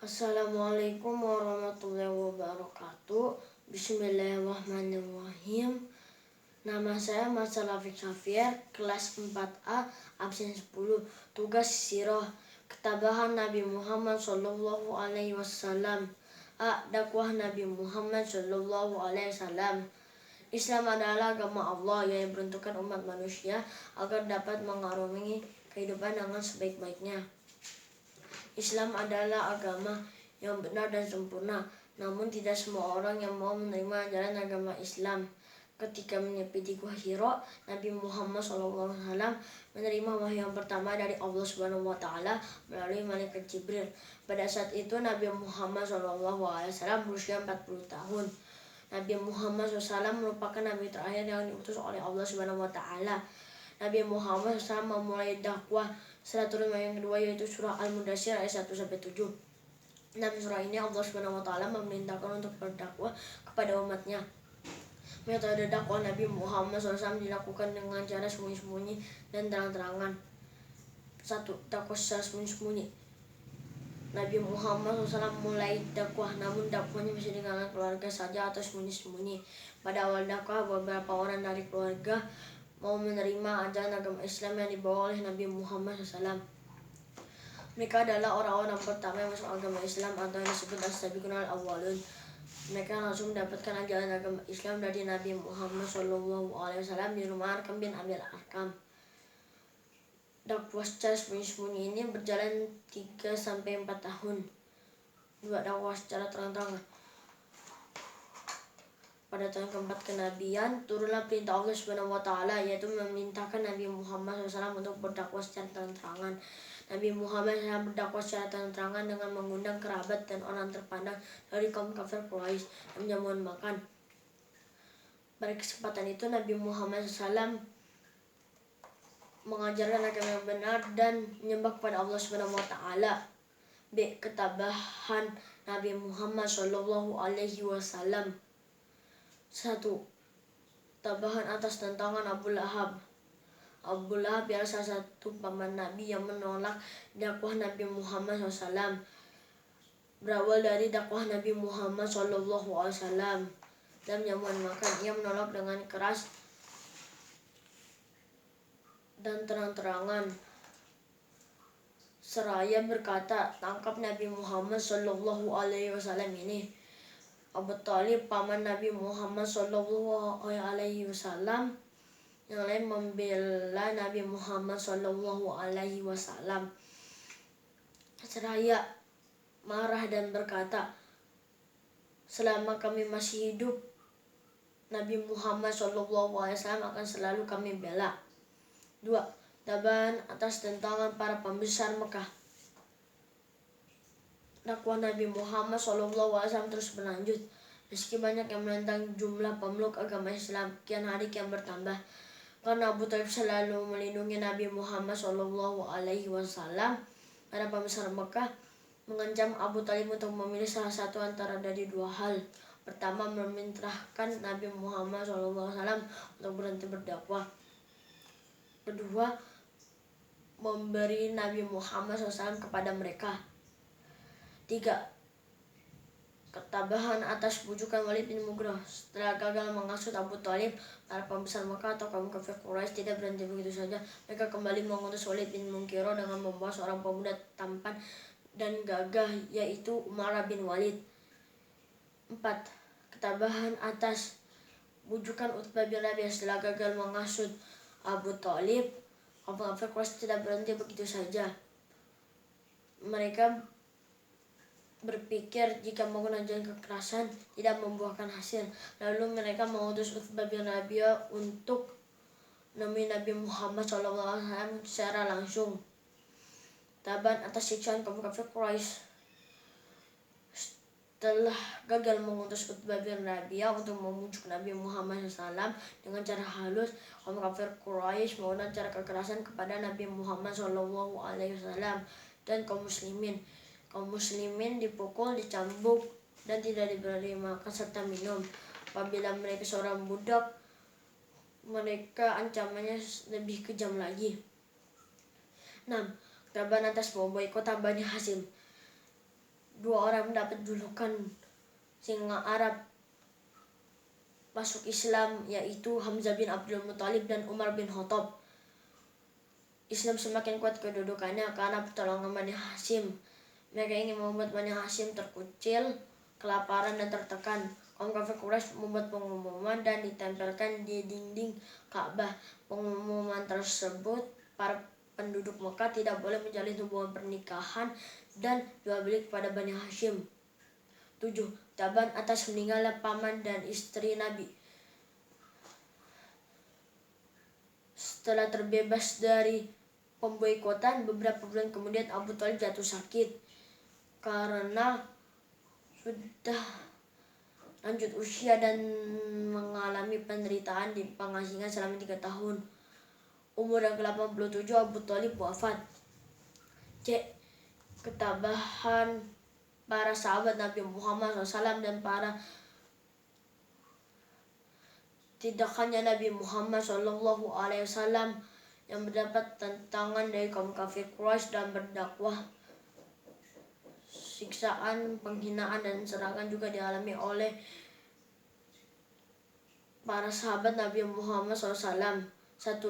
Assalamualaikum warahmatullahi wabarakatuh. Bismillahirrahmanirrahim. Nama saya Mas Lafiq Safir, kelas 4A, absen 10. Tugas sirah ketabahan Nabi Muhammad Sallallahu Alaihi Wasallam. A. Dakwah Nabi Muhammad Sallallahu Alaihi Wasallam. Islam adalah agama Allah yang diperuntukkan umat manusia agar dapat mengarungi kehidupan dengan sebaik-baiknya. Islam adalah agama yang benar dan sempurna, namun tidak semua orang yang mau menerima ajaran agama Islam. Ketika menyepi di Gua Hira, Nabi Muhammad SAW menerima wahyu yang pertama dari Allah Subhanahu wa Ta'ala melalui malaikat Jibril. Pada saat itu Nabi Muhammad SAW berusia 40 tahun. Nabi Muhammad SAW merupakan nabi terakhir yang diutus oleh Allah Subhanahu wa Ta'ala. Nabi Muhammad SAW memulai dakwah setelah turun yang kedua, yaitu surah Al-Mudaththir ayat 1-7. Dalam surah ini Allah Subhanahu wa Ta'ala memerintahkan untuk berdakwah kepada umatnya. Metode dakwah Nabi Muhammad SAW dilakukan dengan cara sembunyi-sembunyi dan terang-terangan. 1. Dakwah secara sembunyi-sembunyi. Nabi Muhammad SAW mulai dakwah, namun dakwahnya masih di kalangan keluarga saja atau sembunyi-sembunyi. Pada awal dakwah, beberapa orang dari keluarga mau menerima ajaran agama Islam yang dibawa oleh Nabi Muhammad SAW. Mereka adalah orang-orang pertama yang masuk agama Islam atau yang disebut as-sabiqun al-awwalun. Mereka langsung mendapatkan ajaran agama Islam dari Nabi Muhammad SAW di rumah Arkam bin Abil Arkam. Dakwah secara sembunyi-sembunyi ini berjalan 3-4 tahun. 2. Dakwah secara terang-terangan. Pada tahun keempat kenabian, turunlah perintah Allah Subhanahu wa Ta'ala, yaitu memerintahkan Nabi Muhammad SAW untuk berdakwah secara terang-terangan. Nabi Muhammad SAW berdakwah secara terang-terangan dengan mengundang kerabat dan orang terpandang dari kaum kafir Quraisy dan menjamukan makan. Pada kesempatan itu Nabi Muhammad SAW mengajarkan agama yang benar dan menyembah kepada Allah Subhanahu wa Ta'ala. B. Ketabahan Nabi Muhammad Sallallahu Alaihi Wasallam. 1. Tabahan atas tantangan Abu Lahab. Abu Lahab adalah salah satu paman Nabi yang menolak dakwah Nabi Muhammad SAW. Berawal dari dakwah Nabi Muhammad SAW dan menjamukan makan, ia menolak dengan keras dan terang-terangan seraya berkata, "Tangkap Nabi Muhammad SAW ini." Abu Thalib, paman Nabi Muhammad SAW, yang lain membela Nabi Muhammad SAW seraya marah dan berkata, "Selama kami masih hidup, Nabi Muhammad SAW akan selalu kami bela." 2. Tabahan atas tantangan para pembesar Mekah. Dakwah Nabi Muhammad SAW terus berlanjut. Meski banyak yang menentang jumlah pemeluk agama Islam, kian hari kian bertambah. Karena Abu Thalib selalu melindungi Nabi Muhammad SAW, para pembesar Mekah mengancam Abu Thalib untuk memilih salah satu antara dari dua hal. Pertama, memerintahkan Nabi Muhammad SAW untuk berhenti berdakwah. Kedua, memberi Nabi Muhammad SAW kepada mereka. 3. Ketabahan atas bujukan Walid bin Mughirah. Setelah gagal menghasut Abu Thalib, para pembesar Mekah atau kaum kafir Quraisy tidak berhenti begitu saja. Mereka kembali mengutus Walid bin Mughirah dengan membawa seorang pemuda tampan dan gagah, yaitu Umar bin Walid. 4. Ketabahan atas bujukan Utbah bin Rabi'ah. Setelah gagal menghasut Abu Thalib, kaum kafir Quraisy tidak berhenti begitu saja. Mereka berpikir jika menggunakan jalan kekerasan tidak membuahkan hasil. Lalu mereka mengutus Utbah bin Rabi'ah untuk menemui Nabi Muhammad SAW secara langsung. Tabahan atas siksaan kaum kafir Quraisy. Setelah gagal mengutus Utbah bin Rabi'ah untuk membujuk Nabi Muhammad SAW dengan cara halus, kaum kafir Quraisy menggunakan cara kekerasan kepada Nabi Muhammad SAW dan kaum muslimin. Kaum muslimin dipukul, dicambuk, dan tidak diberi makan serta minum. Apabila mereka seorang budak, mereka ancamannya lebih kejam lagi. 6. Ketabahan atas memboikot Bani Hasyim. dua orang mendapat julukan singa Arab masuk Islam, yaitu Hamzah bin Abdul Muthalib dan Umar bin Khattab. Islam semakin kuat kedudukannya karena pertolongan Bani Hashim. Mereka ingin membuat Bani Hashim terkucil, kelaparan dan tertekan. Kaum kafir Quraisy membuat pengumuman dan ditempelkan di dinding Ka'bah. Pengumuman tersebut, para penduduk Mekah tidak boleh menjalin hubungan pernikahan dan jual beli kepada Bani Hashim. 7. Taban atas meninggalnya paman dan istri Nabi. Setelah terbebas dari pemboikotan, beberapa bulan kemudian Abu Thalib jatuh sakit karena sudah lanjut usia dan mengalami penderitaan di pengasingan selama 3 tahun. Umur yang ke-87 Abu Thalib wafat. C. Ketabahan para sahabat Nabi Muhammad SAW dan para tidak hanya Nabi Muhammad SAW yang mendapat tantangan dari kaum kafir Quraisy dan berdakwah. Siksaan, penghinaan, dan serangan juga dialami oleh para sahabat Nabi Muhammad SAW. 1.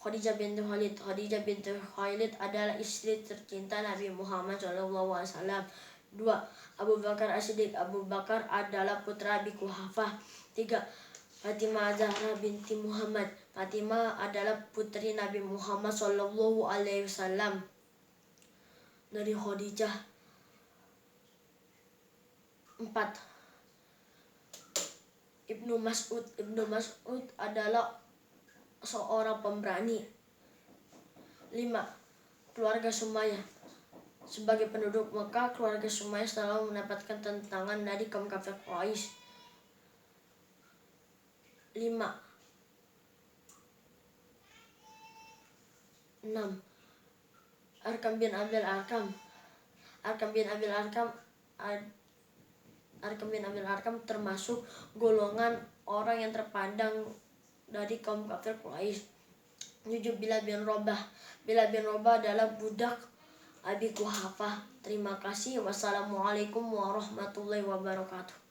Khadijah binti Khalid. Khadijah binti Khalid adalah istri tercinta Nabi Muhammad SAW. 2. Abu Bakar As-Siddiq. Abu Bakar adalah putra Abi Quhafah. 3. Fatimah Zahra binti Muhammad. Fatimah adalah putri Nabi Muhammad SAW dari Khadijah. 4. Ibnu Mas'ud. Ibnu Mas'ud adalah seorang pemberani. 5. Keluarga Sumayyah. Sebagai penduduk Mekah, keluarga Sumayyah selalu mendapatkan tantangan dari kaum kafir Quraisy. 5. 6. Arkam bin Abil Arkam. Arkam bin Abil Arkam termasuk golongan orang yang terpandang dari kaum kafir Quraisy. 7. Bilal bin Rabah. Bilal bin Rabah adalah budak Abi Quhafah. Terima kasih. Wassalamualaikum warahmatullahi wabarakatuh.